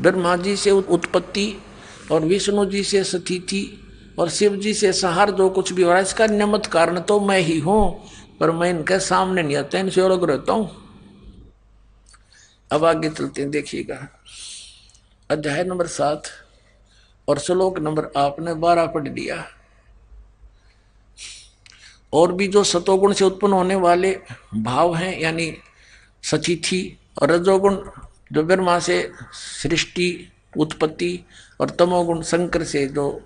ब्रह्मा जी से उत्पत्ति और विष्णु जी से स्थिति और शिव जी से संहार, जो कुछ भी हो रहा है इसका निमित्त कारण तो मैं ही हूं, पर मैं इनके सामने नहीं आता, इनसे अलग रहता हूं। अब आगे चलते हैं, देखिएगा अध्याय नंबर 7 और श्लोक नंबर आपने 12 पढ़ लिया। और भी जो सतोगुण से उत्पन्न होने वाले भाव हैं, यानी सचिथि, और रजोगुण जो ब्रह्मा से सृष्टि उत्पत्ति, और तमोगुण शंकर से जो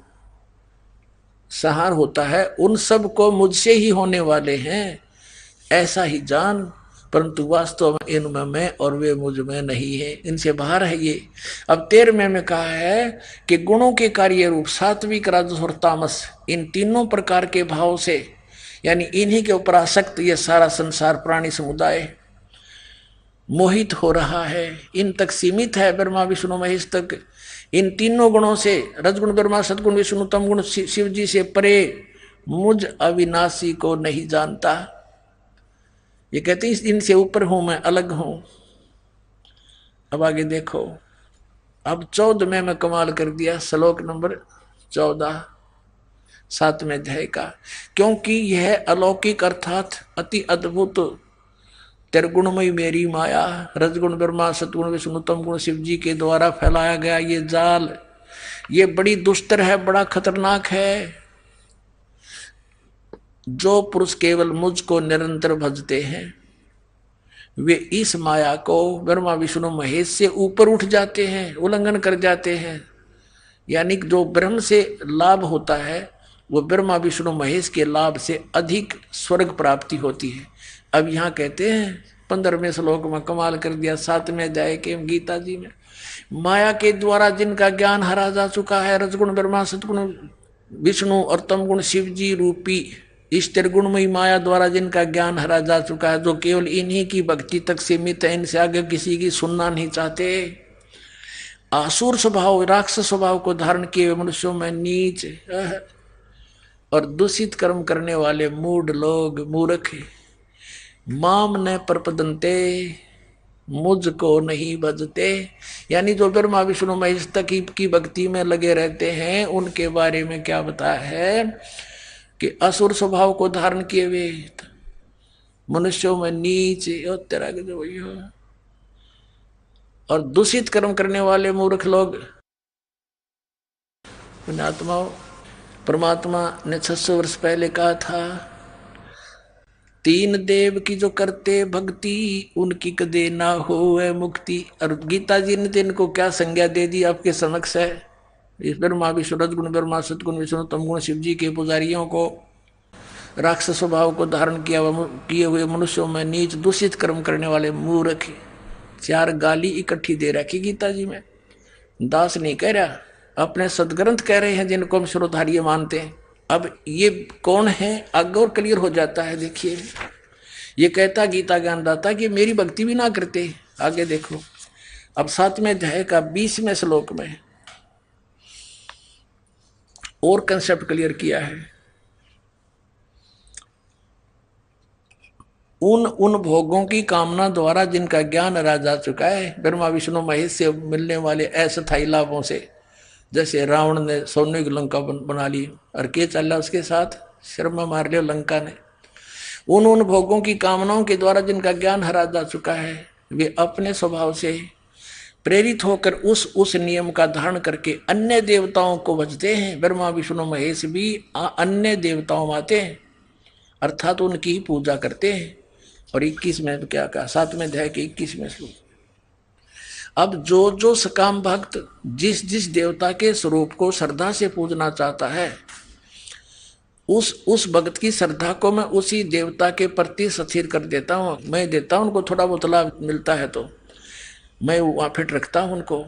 संहार होता है, उन सब को मुझसे ही होने वाले हैं ऐसा ही जान, परंतु वास्तव में इनमें मैं और वे मुझ में नहीं है, इनसे बाहर है ये। अब 13वें में कहा है कि गुणों के कार्य रूप सात्विक राजस और तामस, इन तीनों प्रकार के भाव से, यानी इन्हीं के ऊपर आसक्त ये सारा संसार प्राणी समुदाय मोहित हो रहा है, इन तक सीमित है, ब्रह्मा विष्णु महेश तक। इन तीनों गुणों से, रजगुण ब्रह्मा, सदगुण विष्णु, तम गुण शिव जी से परे मुझ अविनाशी को नहीं जानता। ये कहते हैं इनसे ऊपर हूं मैं, अलग हूं। अब आगे देखो, अब 14वें में कमाल कर दिया, श्लोक नंबर 14 7वें अध्याय का। क्योंकि यह अलौकिक अर्थात अति अद्भुत त्रिगुणमयी मेरी माया, रजगुण ब्रह्मा, सतगुण विष्णु, तम गुण शिव जी के द्वारा फैलाया गया ये जाल, ये बड़ी दुस्तर है, बड़ा खतरनाक है। जो पुरुष केवल मुझको निरंतर भजते हैं वे इस माया को ब्रह्मा विष्णु महेश से ऊपर उठ जाते हैं, उल्लंघन कर जाते हैं। यानी जो ब्रह्म से लाभ होता है वो ब्रह्मा विष्णु महेश के लाभ से अधिक स्वर्ग प्राप्ति होती है। अब यहाँ कहते हैं 15वें श्लोक में कमाल कर दिया, 7वें अध्याय के गीता जी में, माया के द्वारा जिनका ज्ञान हरा जा चुका है, रजगुण ब्रह्मा, सतगुण विष्णु और तमगुण शिव जी रूपी इस त्रिगुणमयी माया द्वारा जिनका ज्ञान हरा जा चुका है, जो केवल इन्हीं की भक्ति तक सीमित है, इनसे आगे किसी की सुनना नहीं चाहते। आसुर स्वभाव, राक्षस स्वभाव को धारण किए मनुष्यों में नीच और दूषित कर्म करने वाले मूढ़ लोग, मूर्ख, माम न प्रपदंते, मुझको नहीं भजते, यानी जो ब्रह्मा विष्णु महेश तक की भक्ति में लगे रहते हैं, उनके बारे में क्या बताया है कि असुर स्वभाव को धारण किए हुए मनुष्यों में नीच और तरह के जो और दूषित कर्म करने वाले मूर्ख लोग, आत्माओं, परमात्मा ने 600 वर्ष पहले कहा था, 3 देव की जो करते भक्ति उनकी कदे ना हो मुक्ति। और गीता जी ने तो इनको क्या संज्ञा दे दी आपके समक्ष है। इस ब्रह्मा विष्णु, रजगुण ब्रह्मा, सतगुण विष्णु, तमगुण शिव जी के पुजारियों को, राक्षस स्वभाव को धारण किए हुए मनुष्यों में नीच दूषित कर्म करने वाले मूर्ख, 4 गाली इकट्ठी दे रखी गीता जी में। दास नहीं कह रहा, अपने सदग्रंथ कह रहे हैं जिनको हम श्रोधार्य मानते हैं। अब ये कौन है आगे और क्लियर हो जाता है। देखिए, ये कहता गीता ज्ञानदाता कि मेरी भक्ति भी ना करते। आगे देखो, अब 7वें अध्याय का 20वें श्लोक में और कंसेप्ट क्लियर किया है। उन भोगों की कामना द्वारा जिनका ज्ञान हरा जा चुका है, ब्रह्मा विष्णु महेश से मिलने वाले अस्थायी लाभों से, जैसे रावण ने सोने की लंका बना ली और के चला उसके साथ, शर्मा मार लिया लंका ने। उन भोगों की कामनाओं के द्वारा जिनका ज्ञान हरा जा चुका है, वे अपने स्वभाव से प्रेरित होकर उस नियम का धारण करके अन्य देवताओं को भजते हैं। ब्रह्मा विष्णु महेश भी अन्य देवताओं में आते हैं, अर्थात उनकी ही पूजा करते हैं। और 21 में क्या कहा, 7वें अध्याय के 21वें श्लोक, अब जो सकाम भक्त जिस देवता के स्वरूप को श्रद्धा से पूजना चाहता है, उस भक्त की श्रद्धा को मैं उसी देवता के प्रति स्थिर कर देता हूँ। मैं देता हूँ उनको, थोड़ा बहुत लाभ मिलता है तो मैं वहाँ फिट रखता हूँ उनको।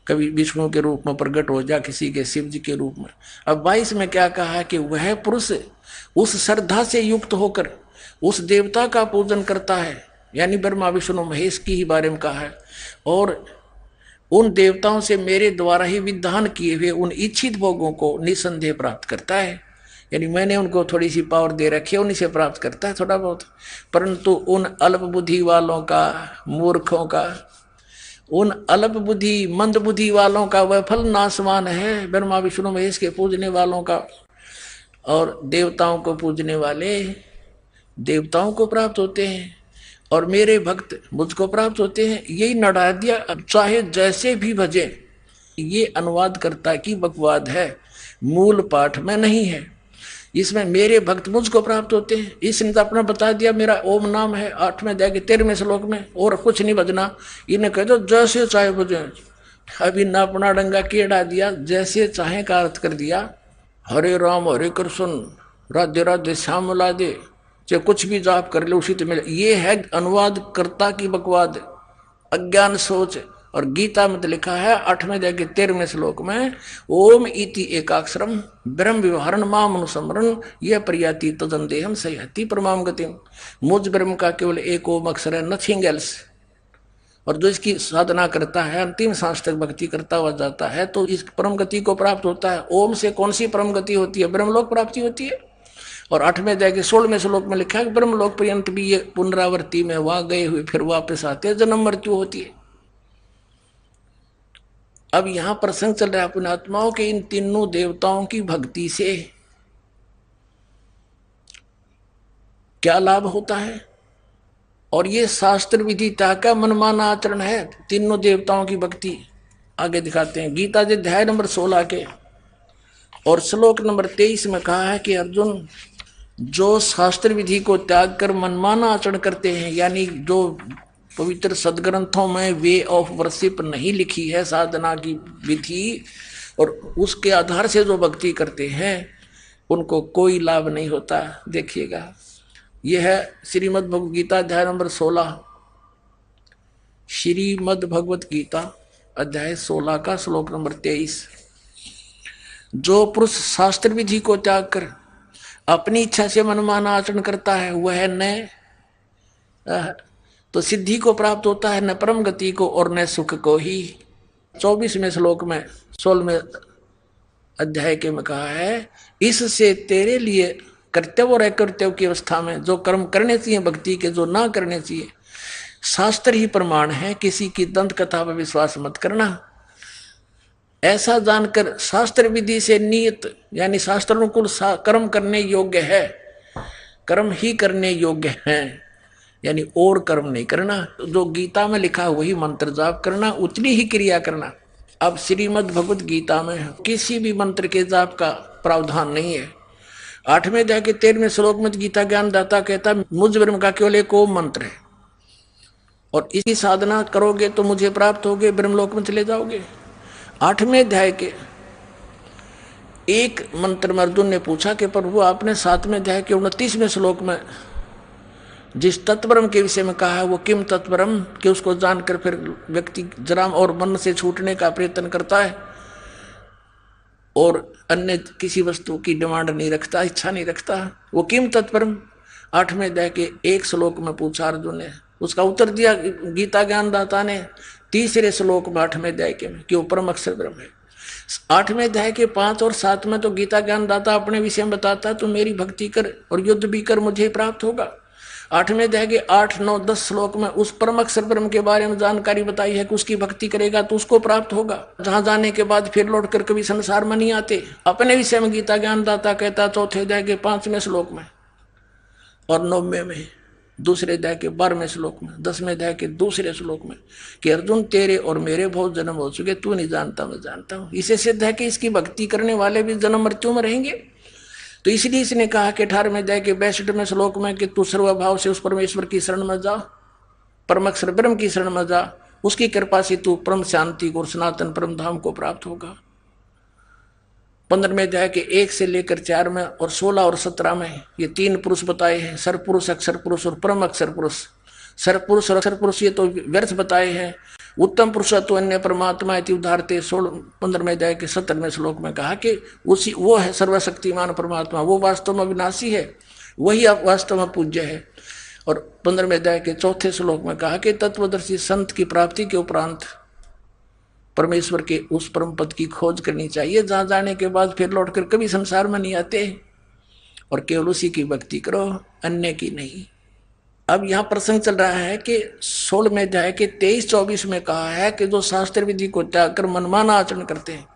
कभी विष्णु के रूप में प्रकट हो जा, किसी के शिव जी के रूप में। अब 22 में क्या कहा है कि वह पुरुष उस श्रद्धा से युक्त होकर उस देवता का पूजन करता है, यानी ब्रह्मा विष्णु महेश की ही बारे में कहा है, और उन देवताओं से मेरे द्वारा ही विधान किए हुए उन इच्छित भोगों को निसंदेह प्राप्त करता है। यानी मैंने उनको थोड़ी सी पावर दे रखी है, उन्हीं से प्राप्त करता है थोड़ा बहुत। परंतु उन अल्प बुद्धि वालों का, मूर्खों का, उन अल्प बुद्धि मंद बुद्धि वालों का वह फल नासवान है, ब्रह्मा विष्णु महेश के पूजने वालों का। और देवताओं को पूजने वाले देवताओं को प्राप्त होते हैं, और मेरे भक्त मुझको प्राप्त होते हैं। यही नड़ा दिया, चाहे जैसे भी भजे। ये अनुवादकर्ता की बकवाद है, मूल पाठ में नहीं है। इसमें मेरे भक्त मुझको प्राप्त होते हैं, इसने तो अपना बता दिया, मेरा ओम नाम है 8वें अध्याय के 13वें श्लोक में, और कुछ नहीं बजना। इन्हें कह दो जैसे चाहे भजे। अभी ना अपना डंगा केड़ा दिया, जैसे चाहे का अर्थ कर दिया। हरे राम हरे कृष्ण राधे राधे श्याम लादे, चाहे कुछ भी जाप कर ले उसी तो मिले। ये है अनुवादकर्ता की बकवाद, अज्ञान सोच। और गीता में तो लिखा है 8वें अध्याय के 13वें श्लोक में, ओम इति एकाक्षरम ब्रह्म व्यवहारण माम अनुसमरण यह प्रयाति तदंदेहम सयति परमाम गतिम। मुझ ब्रह्म का केवल एक ओम अक्षर है, नथिंग एल्स। और जो इसकी साधना करता है, अंतिम सांस तक भक्ति करता हुआ जाता है, तो इस परम गति को प्राप्त होता है। ओम से कौन सी परम गति होती है? ब्रह्मलोक प्राप्ति होती है। और 8वें अध्याय के 16वें श्लोक में लिखा है कि ब्रह्मलोक पर्यंत भी ये पुनरावृत्ति में वहां गए हुए फिर वापस आते हैं, जन्म मृत्यु होती है। अब यहां प्रसंग चल रहा है अपने आत्माओं के इन तीनों देवताओं की भक्ति से क्या लाभ होता है। और ये शास्त्र विधिता का मनमाना आचरण है, तीनों देवताओं की भक्ति। आगे दिखाते हैं गीता जी अध्याय नंबर 16 के और श्लोक नंबर 23 में कहा है कि अर्जुन, जो शास्त्र विधि को त्याग कर मनमाना आचरण करते हैं, यानी जो पवित्र सदग्रंथों में वे ऑफ वर्शिप नहीं लिखी है, साधना की विधि, और उसके आधार से जो भक्ति करते हैं उनको कोई लाभ नहीं होता। देखिएगा, यह है श्रीमद् भगवद गीता अध्याय नंबर 16, श्रीमद् भगवद गीता अध्याय 16 का श्लोक नंबर 23। जो पुरुष शास्त्र विधि को त्याग कर अपनी इच्छा से मनमाना आचरण करता है, वह न तो सिद्धि को प्राप्त होता है, न परम गति को, और न सुख को ही। 24वें श्लोक में 16वें अध्याय के में कहा है, इससे तेरे लिए कर्तव्य और अकर्तव्य की अवस्था में जो कर्म करने चाहिए भक्ति के, जो ना करने चाहिए, शास्त्र ही प्रमाण है। किसी की दंत कथा पर विश्वास मत करना। ऐसा जानकर शास्त्र विधि से नियत यानी शास्त्र अनुकूल कर्म करने योग्य है, कर्म ही करने योग्य हैं, यानी और कर्म नहीं करना। जो गीता में लिखा वही मंत्र जाप करना, उतनी ही क्रिया करना। अब श्रीमद् भगवद गीता में किसी भी मंत्र के जाप का प्रावधान नहीं है। 8वें अध्याय के 13वें श्लोक में गीता ज्ञानदाता कहता है, मुझ ब्रह्म का केवल एक ओम मंत्र है, और इसकी साधना करोगे तो मुझे प्राप्त होगे, ब्रह्मलोक में चले जाओगे। 8वें अध्याय के एक मंत्र में अर्जुन ने पूछा कि प्रभु, आपने 7वें अध्याय के 29वें श्लोक में जिस तत्परम के विषय में कहा है वो किम तत्परम, कि उसको जानकर फिर व्यक्ति जराम और मन से छूटने का प्रयत्न करता है और अन्य किसी वस्तु की डिमांड नहीं रखता, इच्छा नहीं रखता, वो किम तत्परम 8वें अध्याय के एक श्लोक में पूछा अर्जुन ने। उसका उत्तर दिया गीता ज्ञानदाता ने 3रे श्लोक में 8वें अध्याय के में कि वो परम अक्षर ब्रह्म है। 8वें अध्याय के 5 और 7 में तो गीता ज्ञानदाता अपने विषय में बताता, तू मेरी भक्ति कर और युद्ध भी कर, मुझे प्राप्त होगा। 8वें अध्याय के 8, 9, 10 श्लोक में उस परम अक्षर ब्रह्म के बारे में जानकारी बताई है कि उसकी भक्ति करेगा तो उसको प्राप्त होगा, जहां जाने के बाद फिर लौट कर कभी संसार में नहीं आते। अपने विषय में गीता ज्ञानदाता कहता 4थे अध्याय के 5वें श्लोक में और 9वें में, 2रे अध्याय के 12वें श्लोक में, 10वें अध्याय के 2रे श्लोक में कि अर्जुन, तेरे और मेरे बहुत जन्म हो चुके, तू नहीं जानता मैं जानता हूं। इसे सिद्ध है कि इसकी भक्ति करने वाले भी जन्म मृत्यु में रहेंगे। तो इसलिए इसने कहा कि 18वें अध्याय के 62वें श्लोक में कि तू सर्वभाव से उस परमेश्वर की शरण में जा, परम अक्षर ब्रह्म की शरण में जा, उसकी कृपा से तू परम शांति को और सनातन परम धाम को प्राप्त होगा। 15वें अध्याय के 1 से लेकर 4 में और 16 और 17 में ये 3 पुरुष बताए हैं, सरपुरुष, अक्षर पुरुष और परम अक्षर पुरुष। सरपुरुष और अक्षर पुरुष ये तो व्यर्थ बताए हैं। उत्तम पुरुष तो अन्य परमात्मा इति उदाहरते 15वें अध्याय के 17वें श्लोक में कहा कि उसी वो है सर्वशक्तिमान परमात्मा, वो वास्तव में विनाशी है, वही वास्तव में पूज्य है। और 15वें अध्याय के 4थे श्लोक में कहा कि तत्वदर्शी संत की प्राप्ति के उपरांत परमेश्वर के उस परम पद की खोज करनी चाहिए, जहां जाने के बाद फिर लौटकर कभी संसार में नहीं आते, और केवल उसी की भक्ति करो, अन्य की नहीं। अब यहाँ प्रसंग चल रहा है कि 16 में अध्याय के 23-24 में कहा है कि जो शास्त्र विधि को त्याग कर मनमाना आचरण करते हैं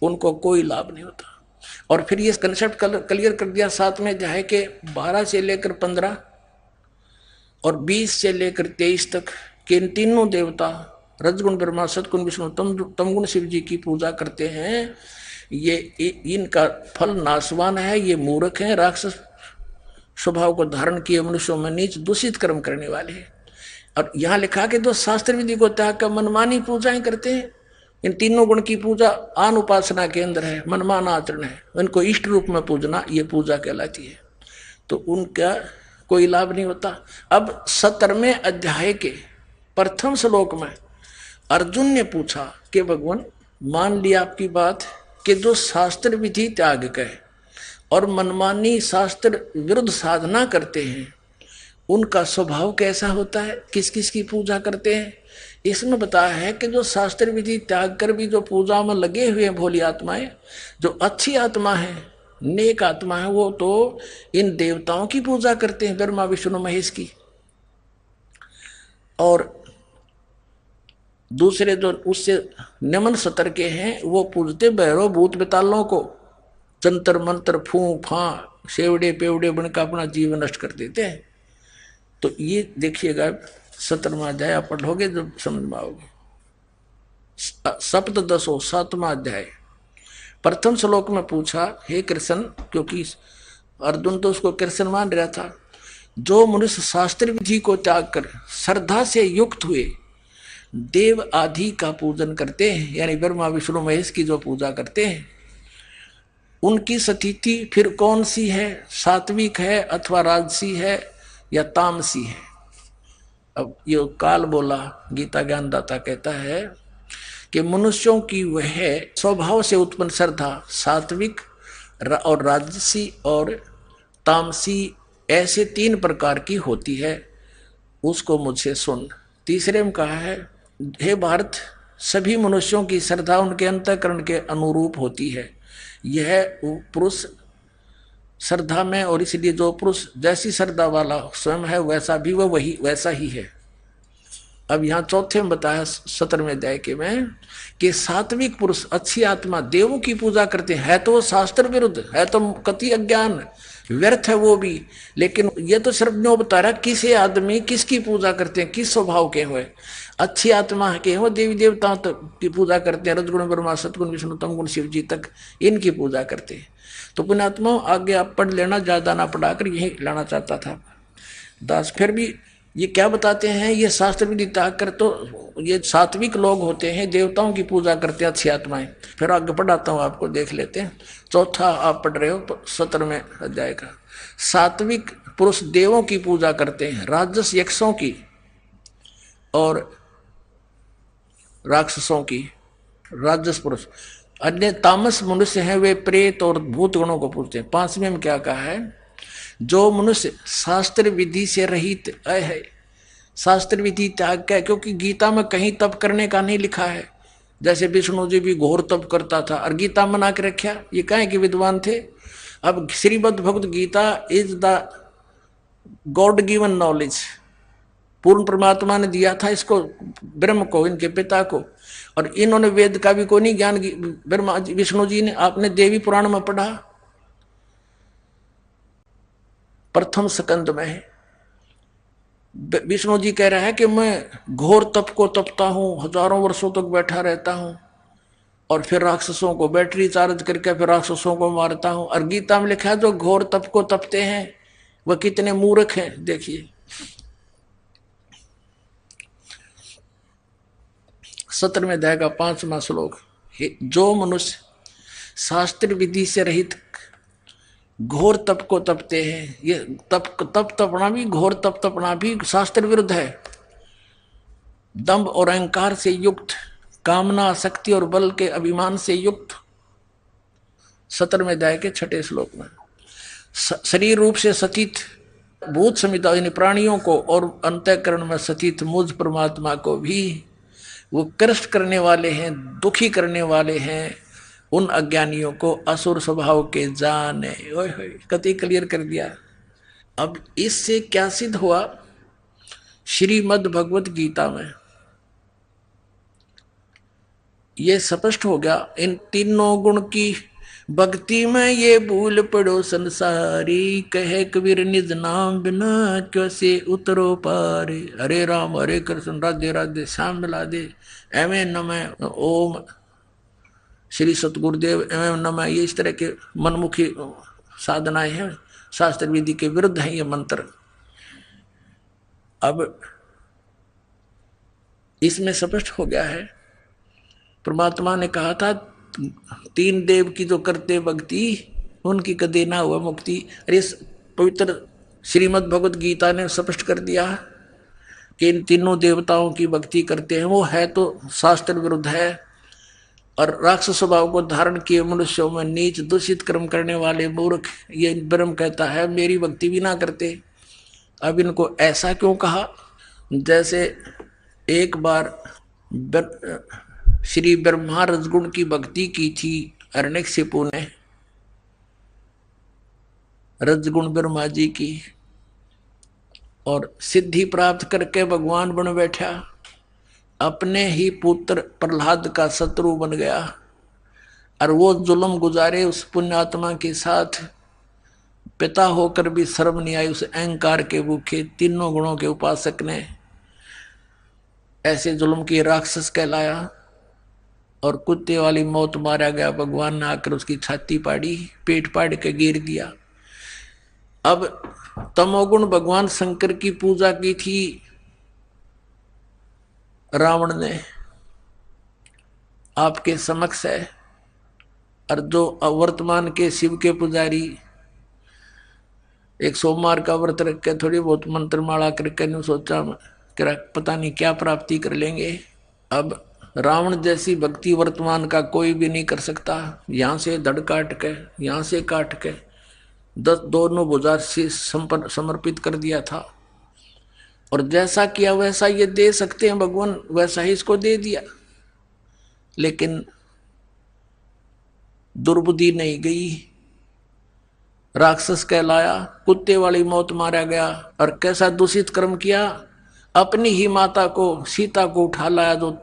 उनको कोई लाभ नहीं होता। और फिर ये कंसेप्ट क्लियर कर दिया 7 में अध्याय के 12 से लेकर 15 और 20 से लेकर 23 तक कि इन तीनों देवता रजगुण ब्रह्मा, सतगुण विष्णु, तमगुण शिव जी की पूजा करते हैं। ये इनका फल नाशवान है, ये मूर्ख हैं, राक्षस स्वभाव को धारण किए मनुष्यों में नीच दूषित कर्म करने वाले हैं। और यहाँ लिखा कि जो शास्त्र विधि को त्याग कर मनमानी पूजाएं करते हैं, इन तीनों गुण की पूजा आन उपासना के अंदर है, मनमाना आचरण है, इनको इष्ट रूप में पूजना ये पूजा कहलाती है, तो उनका कोई लाभ नहीं होता। अब 17वें अध्याय के प्रथम श्लोक में अर्जुन ने पूछा कि भगवान मान लिया आपकी बात कि जो शास्त्र विधि त्याग कर और मनमानी शास्त्र विरुद्ध साधना करते हैं उनका स्वभाव कैसा होता है, किस किस की पूजा करते हैं। इसमें बताया है कि जो शास्त्र विधि त्याग कर भी जो पूजा में लगे हुए हैं भोली आत्माएं, जो अच्छी आत्मा है, नेक आत्मा है, वो तो इन देवताओं की पूजा करते हैं, ब्रह्मा विष्णु महेश की। और दूसरे जो उससे निम्न स्तर के हैं वो पूजते भैरव भूत बेतालों को, जंतर मंत्र फू फा सेवड़े पेवड़े बनकर अपना जीवन नष्ट कर देते हैं। तो ये देखिएगा 17वां अध्याय आप पढ़ोगे जब समझ में आओगे। सप्तदशो 7वां अध्याय प्रथम श्लोक में पूछा, हे कृष्ण, क्योंकि अर्जुन तो उसको कृष्ण मान रहा था, जो मनुष्य शास्त्र विधि को त्याग कर श्रद्धा से युक्त हुए देव आदि का पूजन करते हैं, यानी ब्रह्मा विष्णु महेश की जो पूजा करते हैं, उनकी स्थिति फिर कौन सी है, सात्विक है अथवा राजसी है या तामसी है। अब ये काल बोला गीता ज्ञानदाता कहता है कि मनुष्यों की वह स्वभाव से उत्पन्न श्रद्धा सात्विक और राजसी और तामसी ऐसे 3 प्रकार की होती है, उसको मुझसे सुन। तीसरे में कहा है, हे भारत, सभी मनुष्यों की श्रद्धा उनके अंतःकरण के अनुरूप होती है, यह पुरुष श्रद्धा में, और इसलिए जो पुरुष जैसी श्रद्धा वाला स्वयं है वैसा भी वह वही वैसा ही है। अब यहाँ चौथे में बताया 17वें अध्याय के में कि सात्विक पुरुष अच्छी आत्मा देवों की पूजा करते हैं, है तो वो शास्त्र विरुद्ध है, तो कति अज्ञान व्यर्थ है वो भी, लेकिन ये तो सिर्फ न्यों बता रहा किसे आदमी किसकी पूजा करते हैं, किस स्वभाव के हुए। अच्छी आत्मा के हो देवी देवताओं तक की पूजा करते हैं, रजगुण ब्रह्मा सतगुण विष्णु तमगुण शिव जी तक इनकी पूजा करते हैं। तो पुण्यात्मा आगे आप पढ़ लेना, ज्यादा ना पढ़ाकर यही लाना चाहता था दास। फिर भी ये क्या बताते हैं, ये शास्त्र विधि त्याग कर तो ये सात्विक लोग होते हैं, देवताओं की पूजा करते हैं अच्छी आत्माएं। फिर आगे पढ़ाता हूँ आपको, देख लेते हैं। चौथा आप पढ़ रहे हो 17वें अध्याय का। सात्विक पुरुष देवों की पूजा करते हैं, राजस यक्षों की और राक्षसों की, राजस पुरुष। अन्य तामस मनुष्य हैं, वे प्रेत और भूत गणों को पूजते हैं। 5वें में क्या कहा है, जो मनुष्य शास्त्र विधि से रहित है, शास्त्र विधि त्याग का, क्योंकि गीता में कहीं तप करने का नहीं लिखा है। जैसे विष्णु जी भी घोर तप करता था और गीता मना के रखा, ये कहें कि विद्वान थे। अब Shrimad Bhagavad Gita is the god given knowledge, पूर्ण परमात्मा ने दिया था इसको, ब्रह्म को, इनके पिता को, और इन्होंने वेद का भी कोई नहीं ज्ञान, ब्रह्मा विष्णु जी ने। आपने देवी पुराण में पढ़ा, प्रथम स्कंद में है, विष्णु जी कह रहा है कि मैं घोर तप को तपता हूं, हजारों वर्षों तक बैठा रहता हूं, और फिर राक्षसों को बैटरी चार्ज करके फिर राक्षसों को मारता हूं। और गीता में लिखा है जो घोर तप को तपते हैं वह कितने मूर्ख हैं। देखिए 17वें अध्याय का 5वां श्लोक, जो मनुष्य शास्त्र विधि से रहित घोर तप को तपते हैं, ये तप तपना भी, घोर तप तपना भी शास्त्र विरुद्ध है। दंभ और अहंकार से युक्त, कामना शक्ति और बल के अभिमान से युक्त। 17वें अध्याय के 6 श्लोक में शरीर रूप से सतीत भूत समिता यानी प्राणियों को और अंतःकरण में सतीत मुझ परमात्मा को भी वो कष्ट करने वाले हैं, दुखी करने वाले हैं। उन अज्ञानियों को असुर स्वभाव के जाने, कति क्लियर कर दिया। अब इससे क्या सिद्ध हुआ? श्रीमद् भगवत गीता में ये स्पष्ट हो गया, इन तीनों गुण की भक्ति में ये भूल पड़ो संसारी, कहे कबीर निज नाम बिना कैसे उतरो पार। हरे राम हरे कृष्ण राधे राधे श्याम मिला दे, एवं नमः ओम श्री सतगुरुदेव एवं नमः, ये इस तरह के मनमुखी साधनाएं हैं, शास्त्र विधि के विरुद्ध है ये मंत्र। अब इसमें स्पष्ट हो गया है, परमात्मा ने कहा था तीन देव की जो करते भक्ति उनकी कदे ना हुआ मुक्ति। अरे पवित्र श्रीमद् भगवत गीता ने स्पष्ट कर दिया कि इन तीनों देवताओं की भक्ति करते हैं, वो है तो शास्त्र विरुद्ध है। और राक्षस स्वभाव को धारण किए मनुष्यों में नीच दूषित कर्म करने वाले मूर्ख, ये ब्रह्म कहता है मेरी भक्ति भी ना करते। अब इनको ऐसा क्यों कहा? जैसे एक बार श्री ब्रह्मा रजगुण की भक्ति की थी हिरण्यकशिपु ने, रजगुण ब्रह्मा जी की, और सिद्धि प्राप्त करके भगवान बन बैठा, अपने ही पुत्र प्रहलाद का शत्रु बन गया। और वो जुल्म गुजारे उस पुण्यात्मा के साथ, पिता होकर भी शर्म नहीं आई उस अहंकार के भूखे तीनों गुणों के उपासक ने। ऐसे जुल्म की राक्षस कहलाया और कुत्ते वाली मौत मारा गया। भगवान ने आकर उसकी छाती पाड़ी, पेट पाड़ के गिर दिया। अब तमोगुण भगवान शंकर की पूजा की थी रावण ने, आपके समक्ष है। और जो वर्तमान के शिव के पुजारी एक सोमवार का व्रत रख के थोड़ी बहुत मंत्रमाला करके नहीं सोचा पता नहीं क्या प्राप्ति कर लेंगे। अब रावण जैसी भक्ति वर्तमान का कोई भी नहीं कर सकता। यहां से धड़ काट के, यहां से काट के 10 दोनों भुजा से समर्पित कर दिया था। और जैसा किया वैसा ये दे सकते हैं भगवान, वैसा ही इसको दे दिया। लेकिन दुर्बुद्धि नहीं गई, राक्षस कहलाया, कुत्ते वाली मौत मारा गया। और कैसा दूषित कर्म किया, अपनी ही माता को, सीता को उठा लाया, जो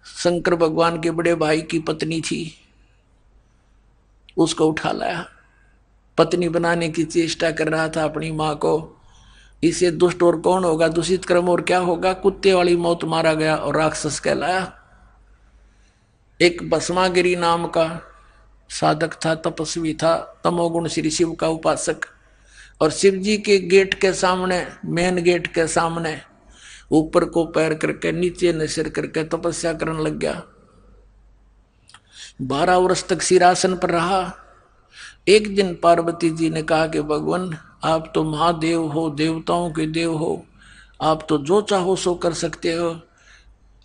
शंकर भगवान के बड़े भाई की पत्नी थी, उसको उठा लाया। पत्नी बनाने की चेष्टा कर रहा था अपनी मां को। इसे दुष्ट और कौन होगा, दूषित कर्म और क्या होगा? कुत्ते वाली मौत मारा गया और राक्षस कहलाया। एक भस्मागिरी नाम का साधक था, तपस्वी था, तमोगुण श्री शिव का उपासक। और शिव जी के गेट के सामने, मेन गेट के सामने ऊपर को पैर करके नीचे न सिर करके तपस्या करने लग गया। 12 वर्ष तक सिरासन पर रहा। एक दिन पार्वती जी ने कहा कि भगवान आप तो महादेव हो, देवताओं के देव हो, आप तो जो चाहो सो कर सकते हो,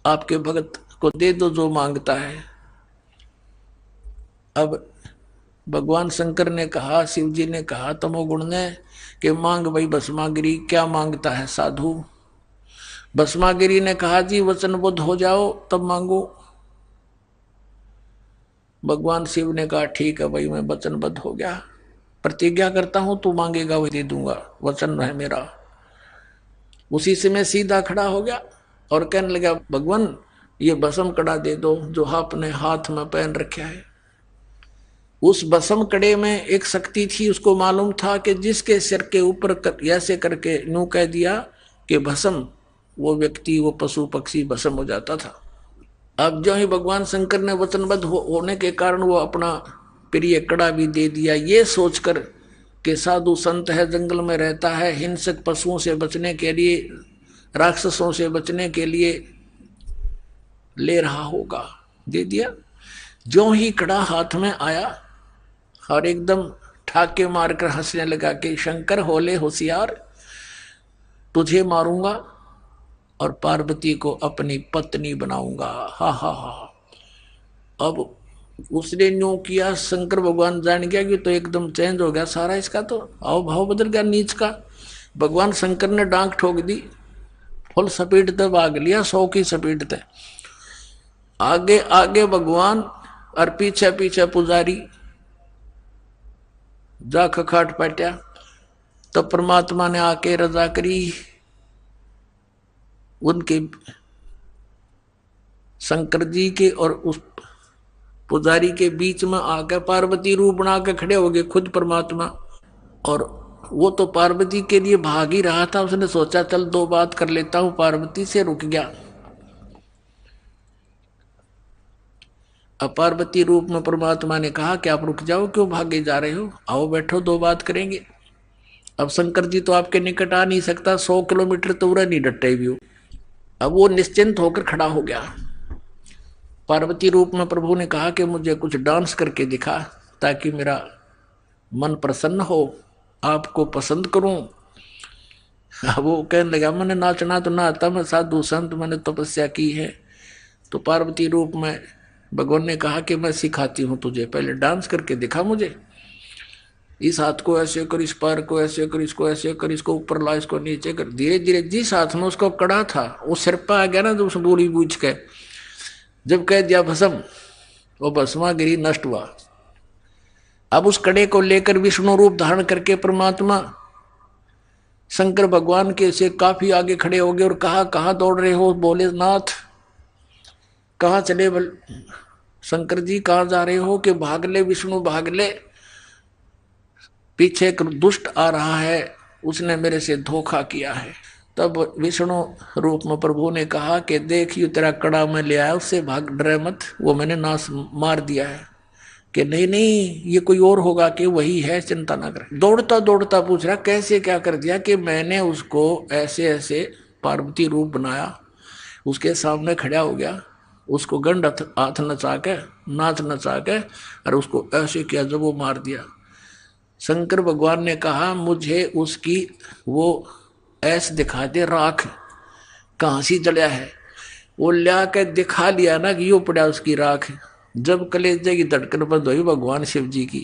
आपके भगत को दे दो जो मांगता है। अब भगवान शंकर ने कहा, शिव जी ने कहा तमोगुण ने कि मांग भाई भस्मागिरी, क्या मांगता है साधु? भस्मागिरी ने कहा जी वचनबद्ध हो जाओ तब मांगो। भगवान शिव ने कहा ठीक है भाई, मैं वचनबद्ध हो गया, प्रतिज्ञा करता हूं तू मांगेगा वही दे दूंगा, वचन है मेरा। उसी से मैं सीधा खड़ा हो गया और कहने लगा भगवान ये भस्म कड़ा दे दो जो आपने हाथ में पहन रखा है। उस भस्म कड़े में एक शक्ति थी, उसको मालूम था कि जिसके सिर के ऊपर ऐसे करके यूं कह दिया कि भस्म, वो व्यक्ति, वो पशु पक्षी भस्म हो जाता था। अब जो ही भगवान शंकर ने वचनबद्ध होने के कारण वो अपना प्रिय कड़ा भी दे दिया, ये सोचकर कि साधु संत है, जंगल में रहता है, हिंसक पशुओं से बचने के लिए, राक्षसों से बचने के लिए ले रहा होगा, दे दिया। जो ही कड़ा हाथ में आया और एकदम ठाके मारकर हंसने लगा कि शंकर होले होशियार, तुझे मारूंगा और पार्वती को अपनी पत्नी बनाऊंगा। हा हा हा। अब उसने न्यू किया, शंकर भगवान जान गया कि तो एकदम चेंज हो गया सारा, इसका तो हाव भाव बदल गया नीच का। भगवान शंकर ने डांक ठोक दी, फुल स्पीड तक भाग लिया, 100 की स्पीड तक। आगे आगे भगवान और पीछे पीछे पुजारी, जा खखाट पट्या। तब परमात्मा ने आके रजा करी, उनके शंकर जी के और उस पुजारी के बीच में आकर पार्वती रूप बना के खड़े हो गए खुद परमात्मा। और वो तो पार्वती के लिए भाग ही रहा था, उसने सोचा चल दो बात कर लेता हूं पार्वती से, रुक गया। अब पार्वती रूप में परमात्मा ने कहा कि आप रुक जाओ, क्यों भागे जा रहे हो, आओ बैठो दो बात करेंगे। अब शंकर जी तो आपके निकट आ नहीं सकता, 100 किलोमीटर तो उड़ा नहीं डटे भी। अब वो निश्चिंत होकर खड़ा हो गया। पार्वती रूप में प्रभु ने कहा कि मुझे कुछ डांस करके दिखा ताकि मेरा मन प्रसन्न हो, आपको पसंद करूं। वो कहने लगा मैंने नाचना तो ना आता, मैं साधु संत, मैंने तपस्या की है। तो पार्वती रूप में भगवान ने कहा कि मैं सिखाती हूं तुझे, पहले डांस करके दिखा मुझे। इस हाथ को ऐसे कर, इस पैर को ऐसे कर, इसको ऐसे कर, इसको ऊपर ला, इसको नीचे कर। धीरे धीरे जिस हाथ में उसको कड़ा था वो सिर पर आ गया ना, तो उस बूढ़ी बूझ के जब कह दिया भस्म, वो भस्मा गिरी नष्ट हुआ। अब उस कड़े को लेकर विष्णु रूप धारण करके परमात्मा शंकर भगवान के से काफी आगे खड़े हो गए और कहा कहाँ दौड़ रहे हो। बोले नाथ कहाँ चले, शंकर जी कहाँ जा रहे हो, कि भाग ले विष्णु भाग ले, पीछे एक दुष्ट आ रहा है, उसने मेरे से धोखा किया है। तब विष्णु रूप में प्रभु ने कहा कि देखियो तेरा कड़ा मैं ले आया, उससे भाग, डरे मत, वो मैंने नाश मार दिया है। कि नहीं नहीं ये कोई और होगा, कि वही है, चिंता ना कर। दौड़ता दौड़ता पूछ रहा कैसे क्या कर दिया, कि मैंने उसको ऐसे ऐसे पार्वती रूप बनाया, उसके सामने खड़ा हो गया, उसको गंड हाथ नचा के, नाच नचा के, और उसको ऐसे किया जब वो मार दिया। शंकर भगवान ने कहा मुझे उसकी वो ऐसे दिखा दे, राख कहाँ सी जलिया है। वो ला के दिखा लिया ना कि यो पड़ा उसकी राख। जब कलेजे की धड़कन बंद हुई भगवान शिव जी की,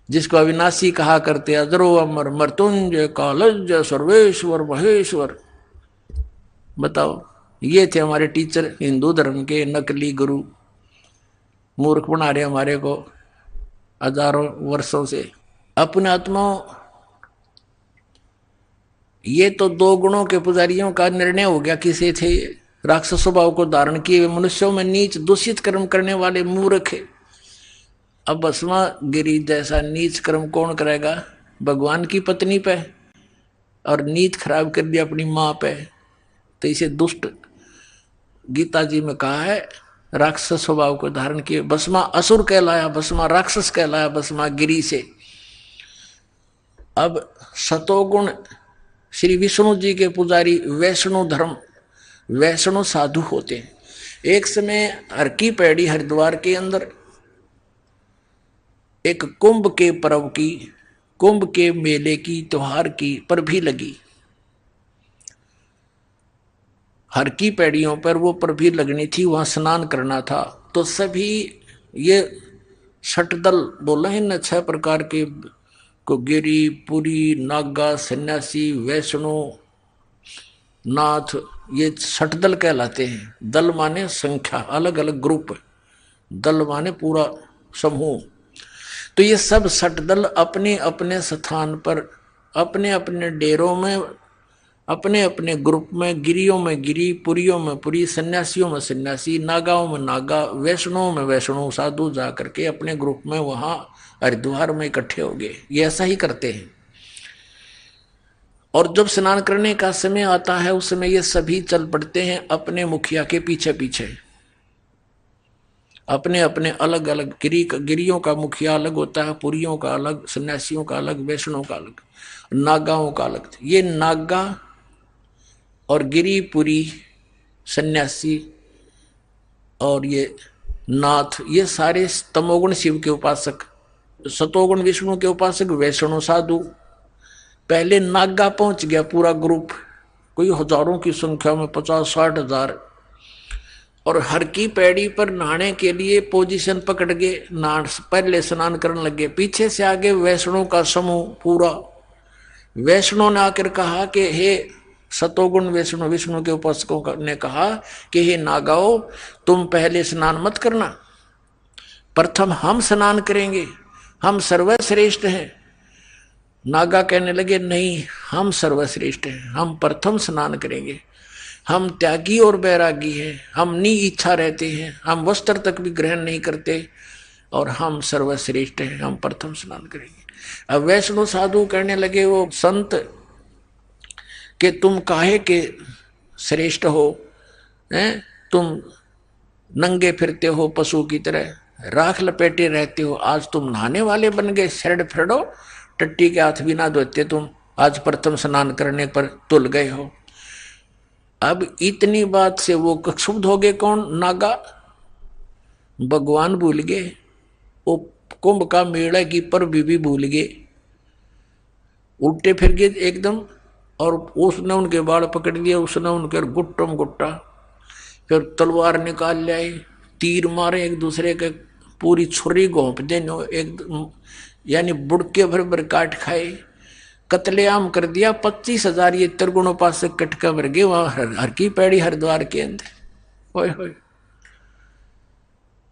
जिसको अविनाशी कहा करते, अजरो अमर मृत्युंजय कालज सर्वेश्वर महेश्वर। बताओ, ये थे हमारे टीचर हिंदू धर्म के, नकली गुरु, मूर्ख बना रहे हमारे को हजारों वर्षों से। अपने आत्माओं, ये तो दो गुणों के पुजारियों का निर्णय हो गया किसे थे। राक्षस स्वभाव को धारण किए मनुष्यों में नीच दूषित कर्म करने वाले मूर्ख है। अब भस्मा गिरी जैसा नीच कर्म कौन करेगा, भगवान की पत्नी पे, और नीत खराब कर दिया अपनी माँ पे। तो इसे दुष्ट, गीता जी में कहा है, राक्षस स्वभाव को धारण किए। भस्मा असुर कहलाया, भस्मा राक्षस कहलाया, भस्मा गिरी से। अब सतोगुण श्री विष्णु जी के पुजारी वैष्णु धर्म, वैष्णु साधु होते हैं। एक समय हर की पैड़ी हरिद्वार के अंदर एक कुंभ के पर्व की, कुंभ के मेले की, त्योहार की पर भी लगी। हर की पैड़ियों पर वो पर भी लगनी थी, वहां स्नान करना था। तो सभी ये षटदल बोला है ना, 6 प्रकार के को, गिरी, पुरी, नागा, सन्यासी, वैष्णो, नाथ, ये षटदल कहलाते हैं। दल माने संख्या, अलग अलग ग्रुप, दल माने पूरा समूह। तो ये सब षटदल अपने अपने स्थान पर, अपने अपने डेरों में, अपने अपने ग्रुप में, गिरियों में गिरी, पुरियों में पुरी, सन्यासियों में सन्यासी, नागाओं में नागा, वैष्णों में वैष्णो साधु जा करके अपने ग्रुप में वहां हरिद्वार में इकट्ठे हो गए। ये ऐसा ही करते हैं। और जब स्नान करने का समय आता है उस समय ये सभी चल पड़ते हैं अपने मुखिया के पीछे पीछे। अपने अपने अलग अलग गिरियों का मुखिया अलग होता है, पुरियों का अलग, सन्यासियों का अलग, वैष्णव का अलग, नागाओं का अलग। ये नागा और गिरी, पुरी, सन्यासी और ये नाथ, ये सारे तमोगुण शिव के उपासक, सतोगुण विष्णु के उपासक, वैष्णव साधु। पहले नागा पहुंच गया पूरा ग्रुप, कोई हजारों की संख्या में, 50-60 हजार। और हर की पैड़ी पर नहाने के लिए पोजीशन पकड़ के पहले स्नान करने लगे। पीछे से आगे वैष्णव का समूह पूरा। वैष्णव ने आकर कहा कि हे सतोगुण वैष्णव, विष्णु के उपासकों ने कहा कि हे नागाओ, तुम पहले स्नान मत करना, प्रथम हम स्नान करेंगे, हम सर्वश्रेष्ठ हैं। नागा कहने लगे नहीं, हम सर्वश्रेष्ठ हैं, हम प्रथम स्नान करेंगे, हम त्यागी और बैरागी हैं, हम नी इच्छा रहते हैं, हम वस्त्र तक भी ग्रहण नहीं करते और हम सर्वश्रेष्ठ हैं, हम प्रथम स्नान करेंगे। अब वैष्णव साधु कहने लगे वो संत कि तुम काहे के श्रेष्ठ हो, हैं? तुम नंगे फिरते हो पशु की तरह, राख लपेटे रहते हो, आज तुम नहाने वाले बन गए, शरड फिरडो, टट्टी के हाथ भी ना धोते तुम, आज प्रथम स्नान करने पर तुल गए हो। अब इतनी बात से वो क्षुब्ध हो गए, कौन? नागा। भगवान भूल गए, वो कुंभ का मेला की पर भी भूल गए, उल्टे फिर गए एकदम। और उसने उनके बाल पकड़ लिए, उसने उनके गुट्टम गुट्टा, फिर तलवार निकाल लाए, तीर मारे एक दूसरे के, पूरी छुरी घोंप देने एक, यानी बुड़के भर भर काट खाए, कत्लेआम कर दिया। 25,000 ये त्रिगुण उपासक कटका भर गए वहां हर की पैड़ी हरिद्वार के अंदर। ओए होए।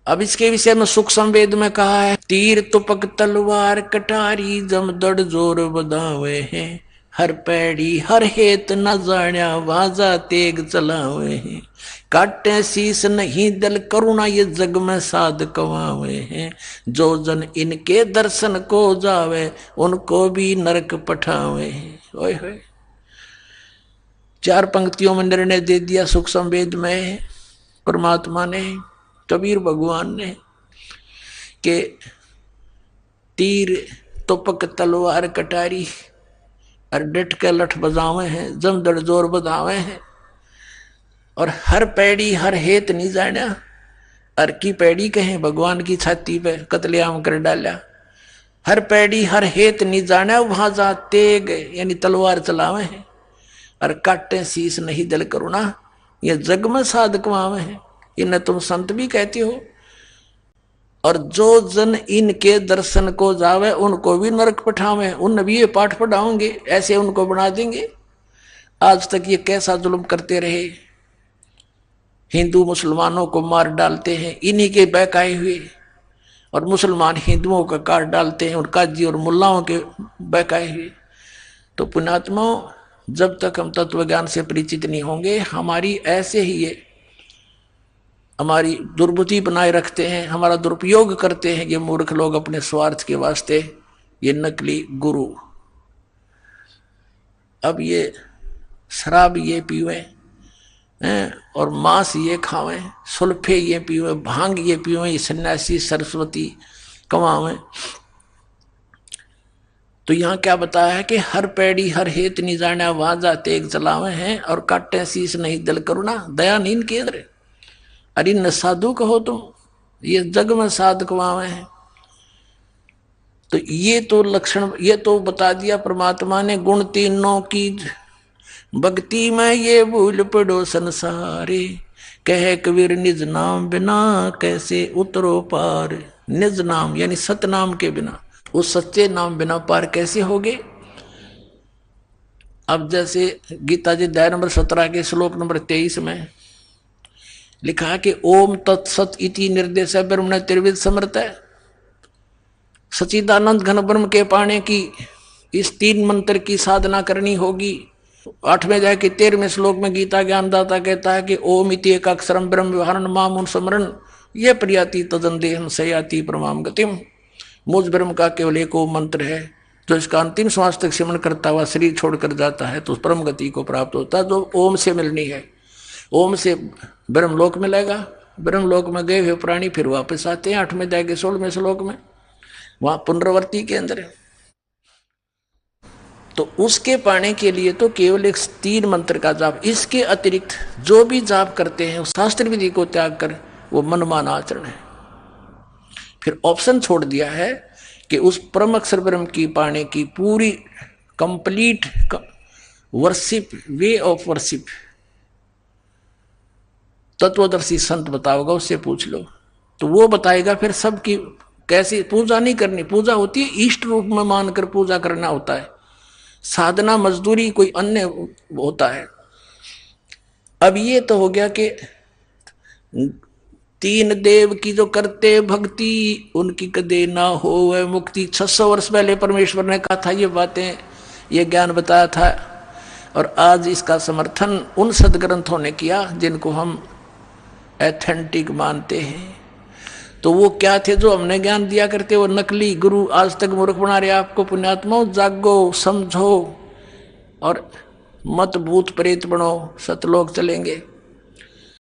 अब इसके विषय में सुख संवेद में कहा है, तीर तुपक तलवार कटारी जमदड़ जोर बदावे हैं, हर पैड़ी हर हेत न जाण्या वाजा तेग चलावे हैं, काटे शीस नहीं दल करुणा ये जग में साध कवावे हैं, जो जन इनके दर्शन को जावे उनको भी नरक पठावे हैं। ओए होए। 4 पंक्तियों में निर्णय दे दिया सुख संवेद में परमात्मा ने, कबीर भगवान ने, के तीर तुपक तलवार कटारी और डट के लठ बजावे हैं, जमदड़ जोर बजावे हैं, और हर पैड़ी हर हेत नहीं जाना। हर की पैड़ी कहें भगवान की छाती पे कत्लेआम कर डाला, हर पैड़ी हर हेत नहीं जाना, वहां जा तेग यानी तलवार चलावे हैं, और काटे शीस नहीं दल करुणा ये जग में साधक वावे हैं, इन्हें तुम संत भी कहते हो। और जो जन इनके दर्शन को जावे उनको भी नरक पठावे, उन भी ये पाठ पढ़ाओगे, ऐसे उनको बना देंगे। आज तक ये कैसा जुल्म करते रहे, हिंदू मुसलमानों को मार डालते हैं, इन्हीं के बहकाए हुए, और मुसलमान हिंदुओं का काट डालते हैं, और काजी और मुल्लाओं के बहकाए हुए। तो पुण्यात्माओं, जब तक हम तत्व ज्ञान से परिचित नहीं होंगे, हमारी ऐसे ही ये हमारी दुर्बुद्धि बनाए रखते हैं, हमारा दुरुपयोग करते हैं ये मूर्ख लोग अपने स्वार्थ के वास्ते, ये नकली गुरु। अब ये शराब ये पीवे और मांस ये खावें, सुल्फे ये पीवे, भांग ये पीवे, ये सन्यासी सरस्वती कमावें। तो यहाँ क्या बताया है कि हर पैड़ी हर हेत नहीं जाना वाजा तेग चलावे हैं, और काटे शीस नहीं दल करुणा दया नीन केंद्र। अरे न साधु कहो तुम, ये जग में साधक वावे हैं। तो ये तो लक्षण, ये तो बता दिया परमात्मा ने, गुण तीनों की भक्ति में ये भूल पड़ो संसारे, कहे कबीर निज नाम बिना कैसे उतरो पार। निज नाम यानी सत नाम के बिना, उस सच्चे नाम बिना पार कैसे होगे। अब जैसे गीता जी अध्याय नंबर 17 के श्लोक नंबर 23 में लिखा है कि ओम तत्सत इति निर्देश ब्रह्मण त्रिविध समर्थ है। सचिदानंद घन ब्रह्म के पाने की इस 3 मंत्र की साधना करनी होगी। 8वें अध्याय के 13वें श्लोक में गीता ज्ञानदाता कहता है कि ओम इति एक अक्षरम ब्रह्म व्यवहारण माम स्मरण ये प्रियाति तदन देहम सयाति परमाम गतिम। मुझ ब्रह्म का केवल एक ओम मंत्र है, जो इसका अंतिम श्वास तक सिमरण करता हुआ शरीर छोड़कर जाता है तो उस परम गति को प्राप्त होता है, जो ओम से मिलनी है। ओम से ब्रह्मलोक मिलेगा, ब्रह्मलोक में गए हुए प्राणी फिर वापस आते हैं। 8वें अध्याय के 16वें श्लोक में वहां पुनरावर्ती के अंदर है। तो उसके पाने के लिए तो केवल एक 3 मंत्र का जाप, इसके अतिरिक्त जो भी जाप करते हैं शास्त्र विधि को त्याग कर वो मनमाना आचरण है। फिर ऑप्शन छोड़ दिया है कि उस परम अक्षर ब्रह्म की पाने की पूरी complete worship, way of worship तत्वदर्शी संत बताओगा, उससे पूछ लो तो वो बताएगा फिर सबकी कैसी पूजा नहीं करनी। पूजा होती है इष्ट रूप में मानकर पूजा करना होता है, साधना मजदूरी कोई अन्य होता है। अब ये तो हो गया कि तीन देव की जो करते भक्ति उनकी कदे ना हो वह मुक्ति। 600 वर्ष पहले परमेश्वर ने कहा था ये बातें, ये ज्ञान बताया था। और आज इसका समर्थन उन सदग्रंथों ने किया जिनको हम एथेंटिक मानते हैं। तो वो क्या थे जो हमने ज्ञान दिया करते, वो नकली गुरु आज तक मूर्ख बना रहे आपको। पुण्यात्माओं जागो, समझो और मत भूत प्रेत बनो, सतलोक चलेंगे।